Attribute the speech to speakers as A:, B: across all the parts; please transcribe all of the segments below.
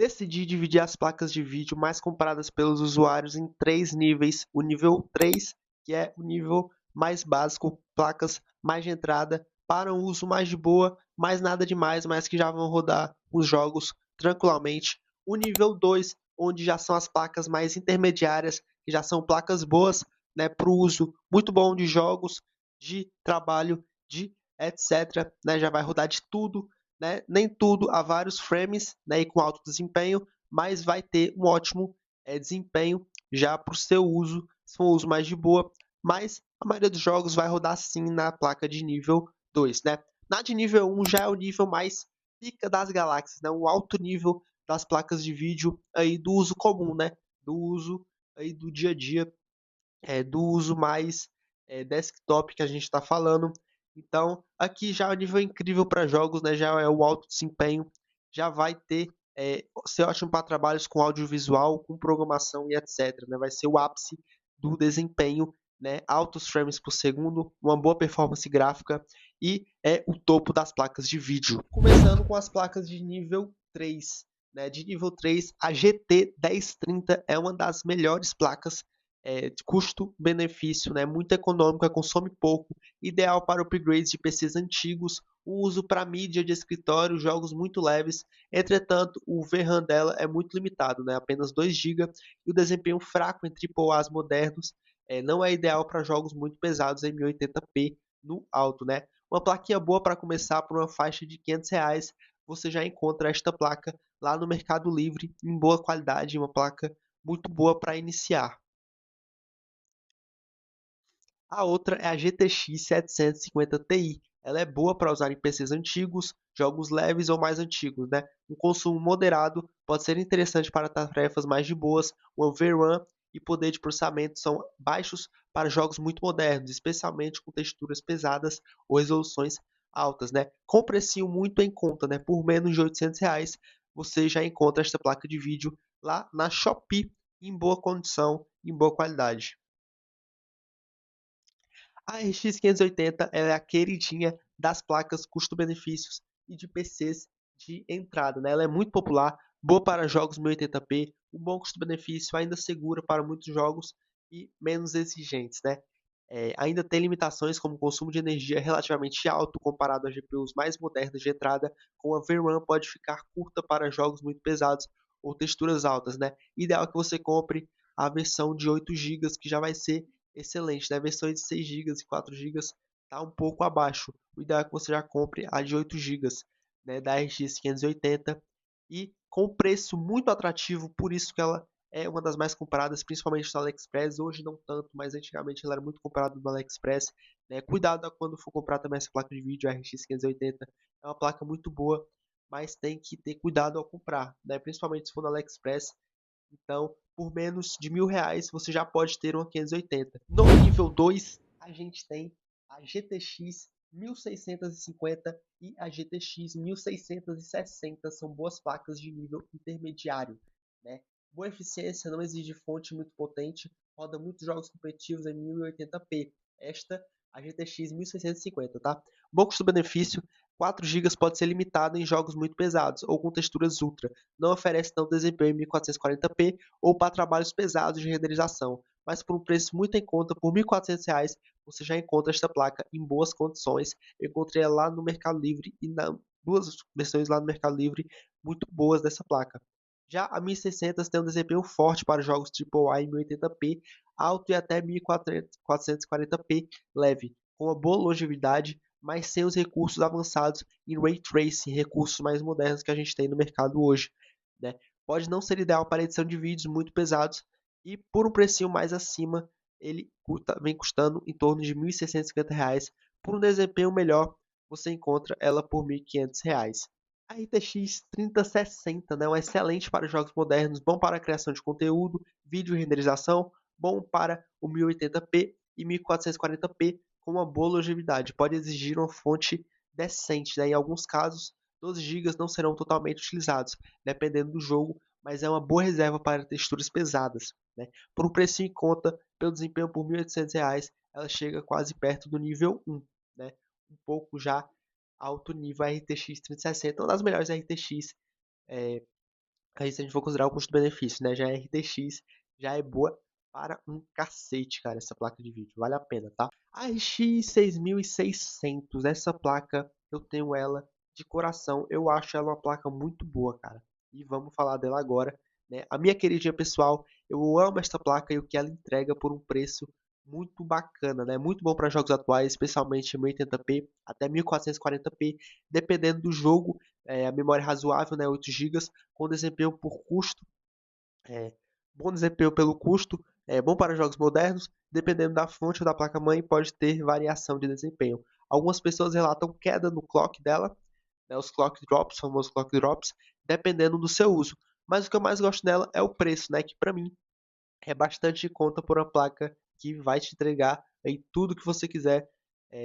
A: Decidi dividir as placas de vídeo mais compradas pelos usuários em três níveis. O nível 3, que é o nível mais básico, placas mais de entrada, para um uso mais de boa, mais nada demais, mas que já vão rodar os jogos tranquilamente. O nível 2, onde já são as placas mais intermediárias, que já são placas boas, né, para o uso muito bom de jogos, de trabalho, de etc. Né, já vai rodar de tudo, né? Nem tudo a vários frames, né, e com alto desempenho, mas vai ter um ótimo desempenho já para o seu uso, se for um uso mais de boa, mas a maioria dos jogos vai rodar sim na placa de nível 2, né? Na de nível 1 já é o nível mais pica das galáxias, né? Um alto nível das placas de vídeo aí do uso comum, né? Do uso aí do dia a dia, do uso mais desktop que a gente está falando. Então, aqui já é um nível incrível para jogos, né? Já é o alto desempenho, já vai ter ser ótimo para trabalhos com audiovisual, com programação e etc. Né? Vai ser o ápice do desempenho, né? Altos frames por segundo, uma boa performance gráfica e é o topo das placas de vídeo. Começando com as placas de nível 3. Né? De nível 3, a GT 1030 é uma das melhores placas de custo-benefício, né, muito econômica, consome pouco, ideal para upgrades de PCs antigos, o uso para mídia de escritório, jogos muito leves. Entretanto, o VRAM dela é muito limitado, né, apenas 2 GB, e o desempenho fraco em AAAs modernos não é ideal para jogos muito pesados em 1080p no alto. Né. Uma plaquinha boa para começar por uma faixa de R$ 500, você já encontra esta placa lá no Mercado Livre, em boa qualidade, uma placa muito boa para iniciar. A outra é a GTX 750 Ti. Ela é boa para usar em PCs antigos, jogos leves ou mais antigos, né? Um consumo moderado pode ser interessante para tarefas mais de boas. O VRAM e poder de processamento são baixos para jogos muito modernos, especialmente com texturas pesadas ou resoluções altas, né? Com um precinho muito em conta, né? Por menos de R$ 800 você já encontra esta placa de vídeo lá na Shopee em boa condição, em boa qualidade. A RX 580 ela é a queridinha das placas custo-benefícios e de PCs de entrada, né? Ela é muito popular, boa para jogos 1080p, um bom custo-benefício, ainda segura para muitos jogos e menos exigentes, né? Ainda tem limitações como consumo de energia relativamente alto comparado a GPUs mais modernas de entrada, com a VRAM pode ficar curta para jogos muito pesados ou texturas altas, né? Ideal que você compre a versão de 8 GB, que já vai ser excelente, né? Versões de 6 GB e 4 GB está um pouco abaixo. O ideal é que você já compre a de 8 GB, né, da RX 580 e com preço muito atrativo, por isso que ela é uma das mais compradas, principalmente no AliExpress. Hoje não tanto, mas antigamente ela era muito comprada no AliExpress. Né? Cuidado quando for comprar também essa placa de vídeo, a RX 580. É uma placa muito boa, mas tem que ter cuidado ao comprar, né? Principalmente se for no AliExpress. Então, por menos de R$ 1.000, você já pode ter uma 580. No nível 2, a gente tem a GTX 1650 e a GTX 1660. São boas placas de nível intermediário. Né? Boa eficiência, não exige fonte muito potente, roda muitos jogos competitivos em 1080p. Esta a GTX 1650, tá? Bom custo-benefício, 4 GB pode ser limitado em jogos muito pesados ou com texturas ultra. Não oferece tanto desempenho em 1440p ou para trabalhos pesados de renderização, mas por um preço muito em conta, por R$ 1.400, você já encontra esta placa em boas condições. Eu encontrei ela lá no Mercado Livre e duas versões lá no Mercado Livre muito boas dessa placa. Já a 1600 tem um desempenho forte para jogos AAA em 1080p, alto e até 1440p leve, com uma boa longevidade, mas sem os recursos avançados em Ray Tracing, recursos mais modernos que a gente tem no mercado hoje. Né? Pode não ser ideal para edição de vídeos muito pesados e por um precinho mais acima, ele vem custando em torno de R$ 1.650. Por um desempenho melhor, você encontra ela por R$ 1.500. A RTX 3060, né, é um excelente para jogos modernos, bom para a criação de conteúdo, vídeo e renderização, bom para o 1080p e 1440p com uma boa longevidade. Pode exigir uma fonte decente, né? Em alguns casos, 12 GB não serão totalmente utilizados, dependendo do jogo, mas é uma boa reserva para texturas pesadas. Né? Por um preço em conta, pelo desempenho por R$ 1.800, ela chega quase perto do nível 1, né? Um pouco já alto nível. A RTX 3060, uma das melhores RTX Aí se a gente for considerar o custo-benefício, né? Já é RTX, já é boa para um cacete, cara, essa placa de vídeo. Vale a pena, tá? A RX 6600, essa placa, eu tenho ela de coração. Eu acho ela uma placa muito boa, cara. E vamos falar dela agora, né? A minha queridinha pessoal, eu amo esta placa e o que ela entrega por um preço muito bacana, né? Muito bom para jogos atuais, especialmente 1080p até 1440p, dependendo do jogo, a memória razoável, né? 8 GB, com desempenho por custo, é, bom desempenho pelo custo, é bom para jogos modernos, dependendo da fonte ou da placa-mãe, pode ter variação de desempenho. Algumas pessoas relatam queda no clock dela, né, os clock drops, famosos clock drops, dependendo do seu uso. Mas o que eu mais gosto dela é o preço, né, que para mim é bastante em conta por uma placa que vai te entregar aí tudo que você quiser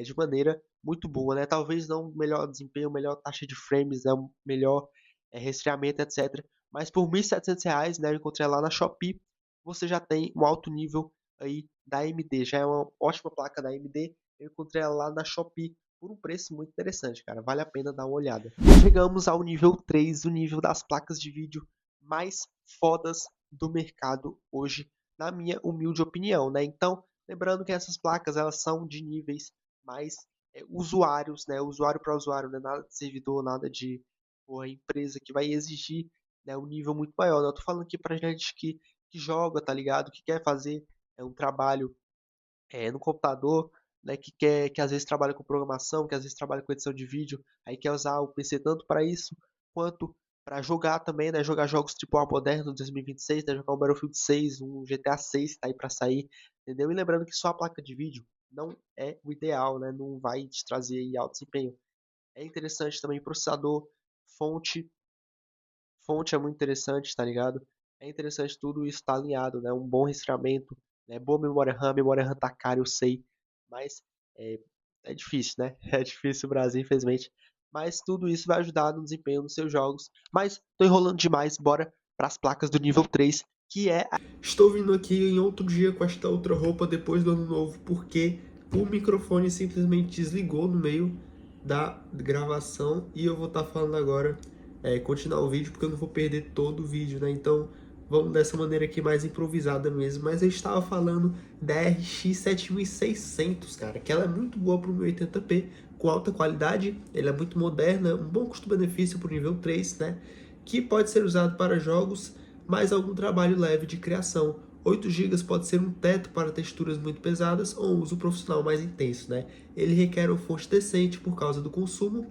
A: de maneira muito boa, né? Talvez não o melhor desempenho, melhor taxa de frames, né? O melhor resfriamento, etc. Mas por R$ 1.700, né? Eu encontrei lá na Shopee, você já tem um alto nível aí da AMD. Já é uma ótima placa da AMD. Eu encontrei ela lá na Shopee por um preço muito interessante, cara. Vale a pena dar uma olhada. Chegamos ao nível 3, o nível das placas de vídeo mais fodas do mercado hoje, na minha humilde opinião, né? Então, lembrando que essas placas elas são de níveis mais usuários, né? Usuário para usuário, né? Nada de servidor, nada de empresa que vai exigir, né, um nível muito maior, né? Eu tô falando aqui pra gente que joga, tá ligado? Que quer fazer um trabalho no computador, né, que às vezes trabalha com programação, que às vezes trabalha com edição de vídeo, aí quer usar o PC tanto para isso quanto para jogar também, né, jogar jogos tipo A Moderno 2026, né, jogar um Battlefield 6, um GTA 6 tá aí para sair, entendeu? E lembrando que só a placa de vídeo não é o ideal, né, não vai te trazer aí alto desempenho. É interessante também processador, fonte, fonte é muito interessante, tá ligado? É interessante tudo isso estar alinhado, né? Um bom resfriamento, né? Boa memória RAM tá cara, eu sei, mas é, é difícil, né? É difícil o Brasil, infelizmente. Mas tudo isso vai ajudar no desempenho dos seus jogos. Mas tô enrolando demais, bora para as placas do nível 3, que é a... Estou vindo aqui em outro dia com esta outra roupa depois do ano novo, porque o microfone simplesmente desligou no meio da gravação e eu vou estar falando agora continuar o vídeo, porque eu não vou perder todo o vídeo, né? Então, vamos dessa maneira aqui mais improvisada mesmo. Mas eu estava falando da RX 7600, cara, que ela é muito boa para o 1080p, com alta qualidade, ela é muito moderna, um bom custo-benefício para o nível 3, né? Que pode ser usado para jogos, mais algum trabalho leve de criação. 8 GB pode ser um teto para texturas muito pesadas ou um uso profissional mais intenso, né? Ele requer uma fonte decente por causa do consumo,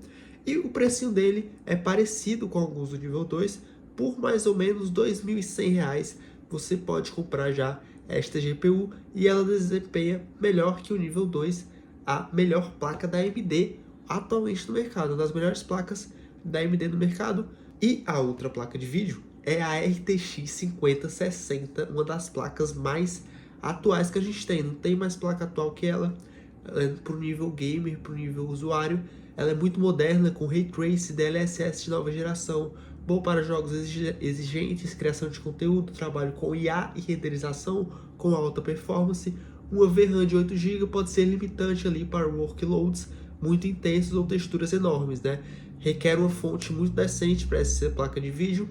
A: e o precinho dele é parecido com alguns do nível 2, por mais ou menos R$ 2.100 você pode comprar já esta GPU e ela desempenha melhor que o nível 2, a melhor placa da AMD atualmente no mercado, uma das melhores placas da AMD no mercado. E a outra placa de vídeo é a RTX 5060, uma das placas mais atuais que a gente tem. Não tem mais placa atual que ela, para o nível gamer, para o nível usuário. Ela é muito moderna, com Ray Tracing, DLSS de nova geração, bom para jogos exigentes, criação de conteúdo, trabalho com IA e renderização com alta performance. Uma VRAM de 8 GB pode ser limitante ali para workloads muito intensos ou texturas enormes, né? Requer uma fonte muito decente para essa placa de vídeo.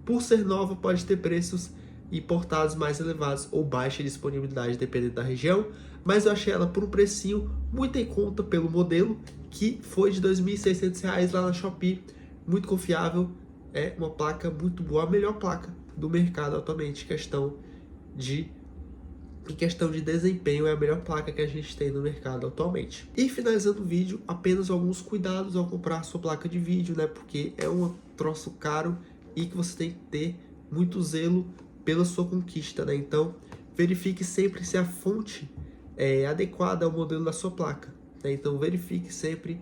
A: Por ser nova, pode ter preços importados mais elevados ou baixa disponibilidade dependendo da região, mas eu achei ela por um precinho muito em conta pelo modelo, que foi de R$ 2.600 lá na Shopee, muito confiável, é uma placa muito boa, a melhor placa do mercado atualmente em questão de desempenho, é a melhor placa que a gente tem no mercado atualmente. E finalizando o vídeo, apenas alguns cuidados ao comprar a sua placa de vídeo, né? Porque é um troço caro e que você tem que ter muito zelo pela sua conquista, né? Então, verifique sempre se a fonte é adequada ao modelo da sua placa, né? Então, verifique sempre,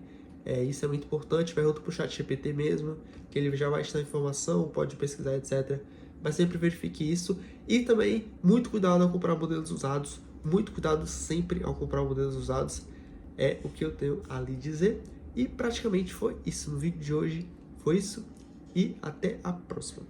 A: isso é muito importante. Pergunta para o ChatGPT mesmo, que ele já vai te dar informação, pode pesquisar, etc. Mas sempre verifique isso. E também, muito cuidado ao comprar modelos usados. Muito cuidado sempre ao comprar modelos usados. É o que eu tenho a lhe dizer. E praticamente foi isso no vídeo de hoje. Foi isso. E até a próxima.